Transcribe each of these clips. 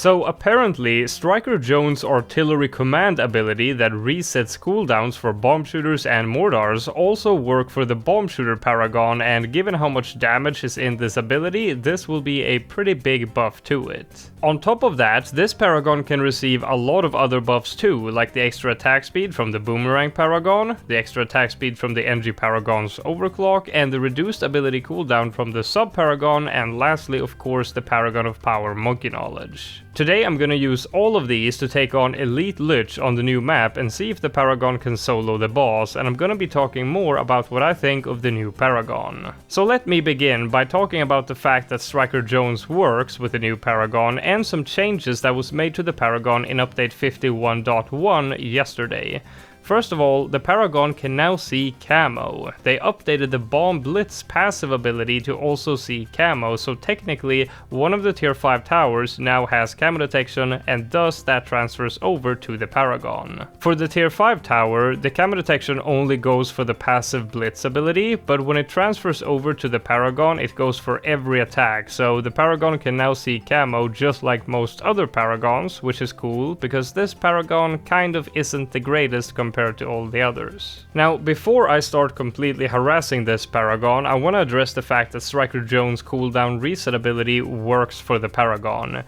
So apparently, Striker Jones' artillery command ability that resets cooldowns for bomb shooters and mortars also work for the bomb shooter Paragon, and given how much damage is in this ability, this will be a pretty big buff to it. On top of that, this Paragon can receive a lot of other buffs too, like the extra attack speed from the Boomerang Paragon, the extra attack speed from the NG Paragon's Overclock, and the reduced ability cooldown from the Sub Paragon, and lastly of course the Paragon of Power Monkey Knowledge. Today I'm gonna use all of these to take on Elite Lych on the new map and see if the Paragon can solo the boss, and I'm gonna be talking more about what I think of the new Paragon. So let me begin by talking about the fact that Striker Jones works with the new Paragon and some changes that was made to the Paragon in update 51.1 yesterday. First of all, the Paragon can now see camo. They updated the Bomb Blitz passive ability to also see camo, so technically one of the tier 5 towers now has camo detection, and thus that transfers over to the Paragon. For the tier 5 tower, the camo detection only goes for the passive Blitz ability, but when it transfers over to the Paragon it goes for every attack, so the Paragon can now see camo just like most other Paragons, which is cool, because this Paragon kind of isn't the greatest compared to all the others. Now, before I start completely harassing this Paragon, I want to address the fact that Striker Jones' cooldown reset ability works for the Paragon.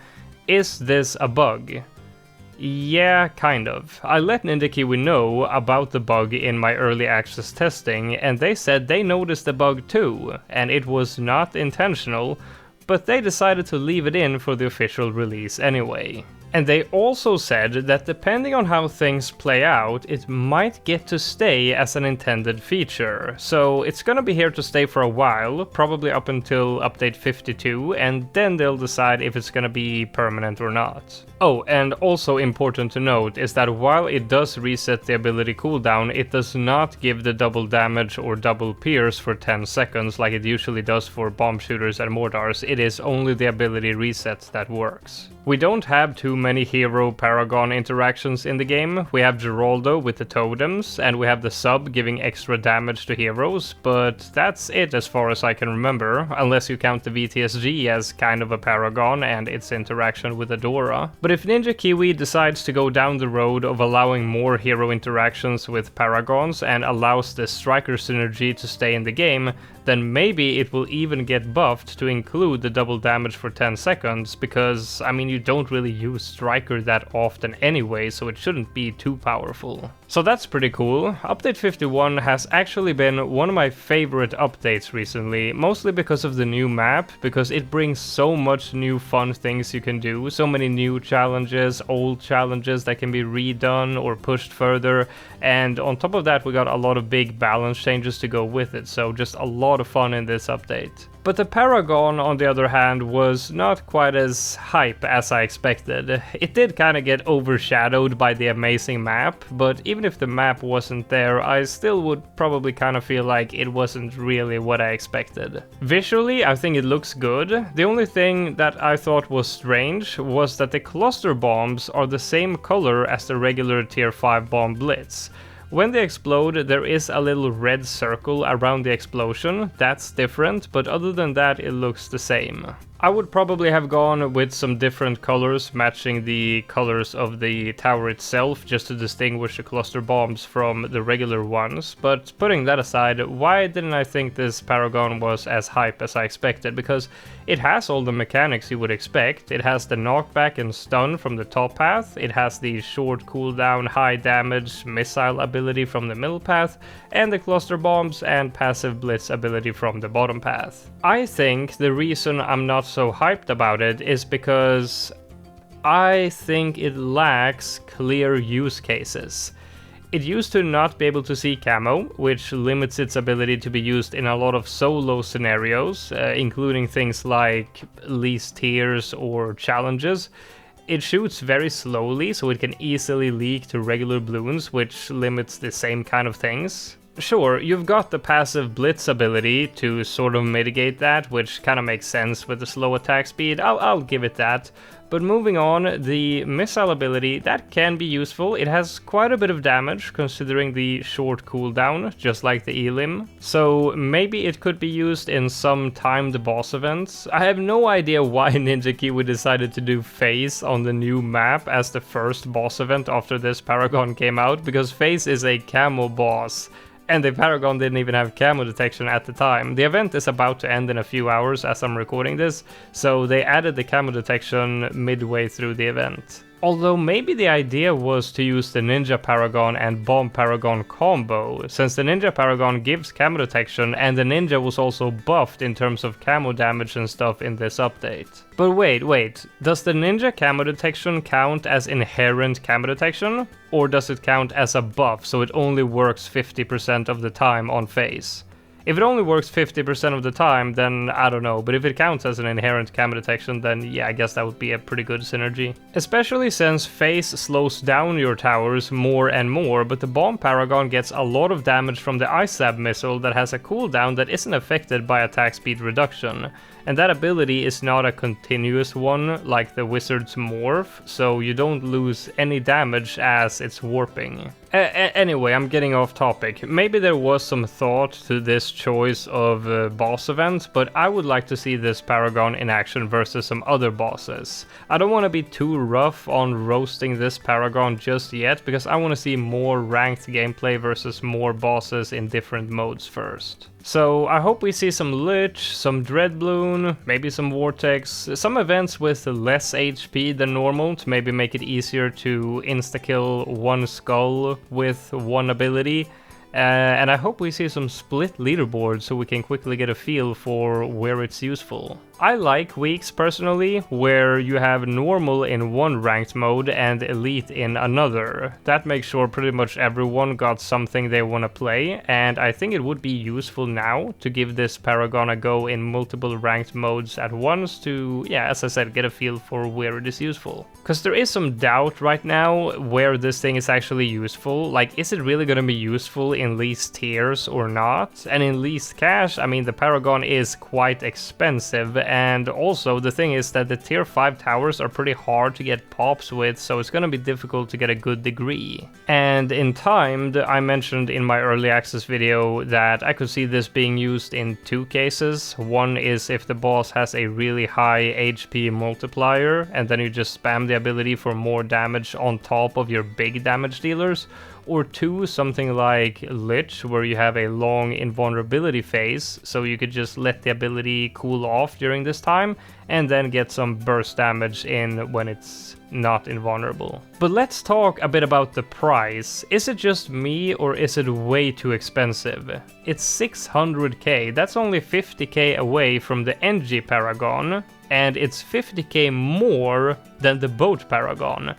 Is this a bug? Yeah, kind of. I let Ninja Kiwi know about the bug in my early access testing, and they said they noticed the bug too, and it was not intentional, but they decided to leave it in for the official release anyway. And they also said that depending on how things play out, it might get to stay as an intended feature. So it's gonna be here to stay for a while, probably up until update 52, and then they'll decide if it's gonna be permanent or not. Oh, and also important to note is that while it does reset the ability cooldown, it does not give the double damage or double pierce for 10 seconds like it usually does for bomb shooters and mortars. It is only the ability reset that works. We don't have too many hero Paragon interactions in the game. We have Geraldo with the totems, and we have the sub giving extra damage to heroes, but that's it as far as I can remember, unless you count the VTSG as kind of a Paragon and its interaction with Adora. But if Ninja Kiwi decides to go down the road of allowing more hero interactions with Paragons and allows the Striker synergy to stay in the game, then maybe it will even get buffed to include the double damage for 10 seconds, because, I mean, you don't really use Striker that often anyway, so it shouldn't be too powerful. So that's pretty cool. Update 51 has actually been one of my favorite updates recently, mostly because of the new map, because it brings so much new fun things you can do, so many new challenges, old challenges that can be redone or pushed further, and on top of that we got a lot of big balance changes to go with it, so just a lot of fun in this update. But the Paragon, on the other hand, was not quite as hype as I expected. It did kind of get overshadowed by the amazing map, but even if the map wasn't there, I still would probably kind of feel like it wasn't really what I expected. Visually, I think it looks good. The only thing that I thought was strange was that the cluster bombs are the same color as the regular tier 5 bomb blitz. When they explode, there is a little red circle around the explosion. That's different, but other than that it looks the same. I would probably have gone with some different colors matching the colors of the tower itself just to distinguish the cluster bombs from the regular ones, but putting that aside, why didn't I think this Paragon was as hype as I expected? Because it has all the mechanics you would expect. It has the knockback and stun from the top path, it has the short cooldown, high damage missile ability from the middle path, and the cluster bombs and passive blitz ability from the bottom path. I think the reason I'm not so hyped about it is because I think it lacks clear use cases. It used to not be able to see camo, which limits its ability to be used in a lot of solo scenarios, including things like least tiers or challenges. It shoots very slowly, so it can easily leak to regular bloons, which limits the same kind of things. Sure, you've got the passive blitz ability to sort of mitigate that, which kind of makes sense with the slow attack speed, I'll give it that. But moving on, the missile ability, that can be useful. It has quite a bit of damage considering the short cooldown, just like the Elim. So maybe it could be used in some timed boss events. I have no idea why Ninja Kiwi decided to do Phase on the new map as the first boss event after this Paragon came out, because Phase is a camo boss. And the Paragon didn't even have camo detection at the time. The event is about to end in a few hours as I'm recording this, so they added the camo detection midway through the event. Although maybe the idea was to use the Ninja Paragon and Bomb Paragon combo, since the Ninja Paragon gives camo detection and the Ninja was also buffed in terms of camo damage and stuff in this update. But wait, does the Ninja camo detection count as inherent camo detection? Or does it count as a buff, so it only works 50% of the time on Phase? If it only works 50% of the time, then I don't know, but if it counts as an inherent camo detection, then yeah, I guess that would be a pretty good synergy. Especially since Phase slows down your towers more and more, but the Bomb Paragon gets a lot of damage from the ISABM missile that has a cooldown that isn't affected by attack speed reduction. And that ability is not a continuous one like the Wizard's Morph, so you don't lose any damage as it's warping. Anyway, I'm getting off topic. Maybe there was some thought to this choice of boss event, but I would like to see this Paragon in action versus some other bosses. I don't want to be too rough on roasting this Paragon just yet, because I want to see more ranked gameplay versus more bosses in different modes first. So I hope we see some Lich, some Dread Bloon, maybe some Vortex, some events with less HP than normal to maybe make it easier to insta-kill one skull with one ability. And I hope we see some split leaderboards so we can quickly get a feel for where it's useful. I like weeks personally, where you have normal in one ranked mode and elite in another. That makes sure pretty much everyone got something they want to play, and I think it would be useful now to give this Paragon a go in multiple ranked modes at once to, yeah, as I said, get a feel for where it is useful. Because there is some doubt right now where this thing is actually useful. Like, is it really going to be useful in least tiers or not? And in least cash, I mean, the Paragon is quite expensive. And also, the thing is that the tier 5 towers are pretty hard to get pops with, so it's gonna be difficult to get a good degree. And in time, I mentioned in my early access video that I could see this being used in two cases. One is if the boss has a really high HP multiplier, and then you just spam the ability for more damage on top of your big damage dealers. Or two, something like Lich, where you have a long invulnerability phase, so you could just let the ability cool off during this time, and then get some burst damage in when it's not invulnerable. But let's talk a bit about the price. Is it just me, or is it way too expensive? It's 600k, that's only 50k away from the NG Paragon, and it's 50k more than the Boat Paragon.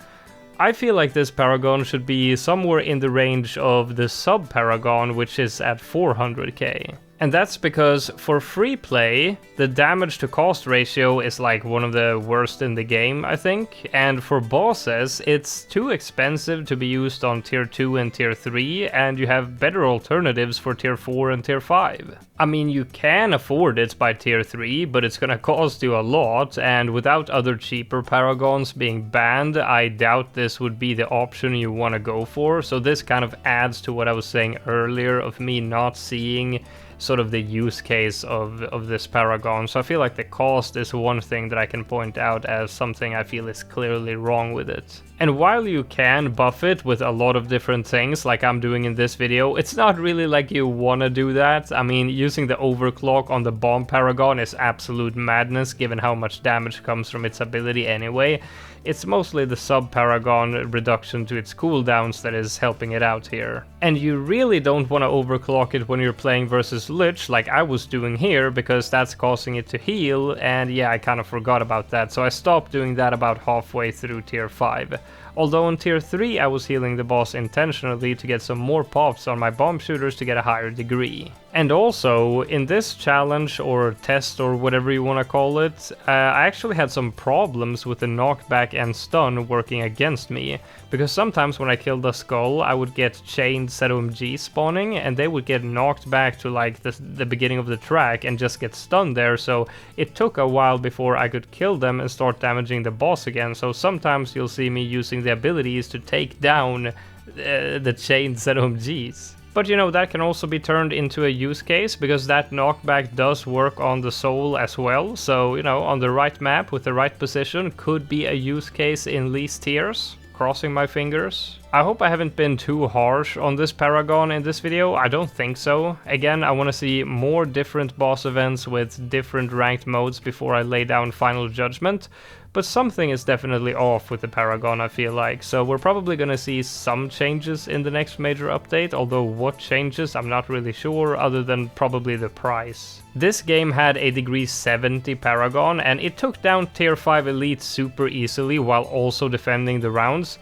I feel like this Paragon should be somewhere in the range of the sub Paragon, which is at 400k. And that's because for free play, the damage to cost ratio is like one of the worst in the game, I think. And for bosses, it's too expensive to be used on tier 2 and tier 3, and you have better alternatives for tier 4 and tier 5. I mean, you can afford it by tier 3, but it's gonna cost you a lot, and without other cheaper Paragons being banned, I doubt this would be the option you want to go for. So this kind of adds to what I was saying earlier of me not seeing sort of the use case of this Paragon. So I feel like the cost is one thing that I can point out as something I feel is clearly wrong with it. And while you can buff it with a lot of different things like I'm doing in this video, it's not really like you want to do that. I mean, using the overclock on the Bomb Paragon is absolute madness given how much damage comes from its ability anyway. It's mostly the sub-Paragon reduction to its cooldowns that is helping it out here. And you really don't want to overclock it when you're playing versus Lich like I was doing here, because that's causing it to heal, and yeah, I kind of forgot about that, so I stopped doing that about halfway through tier 5. Although in tier 3 I was healing the boss intentionally to get some more pops on my bomb shooters to get a higher degree. And also, in this challenge or test or whatever you want to call it, I actually had some problems with the knockback and stun working against me, because sometimes when I killed a skull I would get chained ZOMG spawning and they would get knocked back to like like the beginning of the track and just get stunned there, so it took a while before I could kill them and start damaging the boss again. So sometimes you'll see me using the abilities to take down the chained ZOMGs. But you know, that can also be turned into a use case, because that knockback does work on the soul as well. So, you know, on the right map with the right position could be a use case in least tiers. Crossing my fingers. I hope I haven't been too harsh on this Paragon in this video. I don't think so. Again, I want to see more different boss events with different ranked modes before I lay down final judgment. But something is definitely off with the Paragon, I feel like. So we're probably gonna see some changes in the next major update, although what changes I'm not really sure, other than probably the price. This game had a degree 70 Paragon, and it took down tier 5 Elite super easily while also defending the rounds.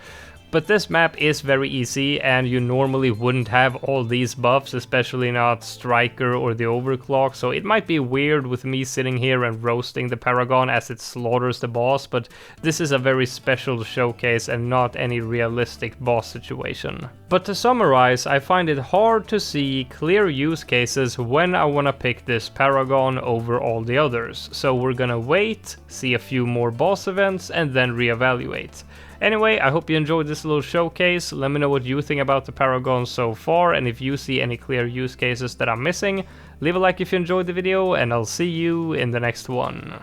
But this map is very easy, and you normally wouldn't have all these buffs, especially not Striker or the Overclock, so it might be weird with me sitting here and roasting the Paragon as it slaughters the boss, but this is a very special showcase and not any realistic boss situation. But to summarize, I find it hard to see clear use cases when I wanna pick this Paragon over all the others, so we're gonna wait, see a few more boss events, and then reevaluate. Anyway, I hope you enjoyed this little showcase. Let me know what you think about the Paragon so far, and if you see any clear use cases that I'm missing. Leave a like if you enjoyed the video, and I'll see you in the next one.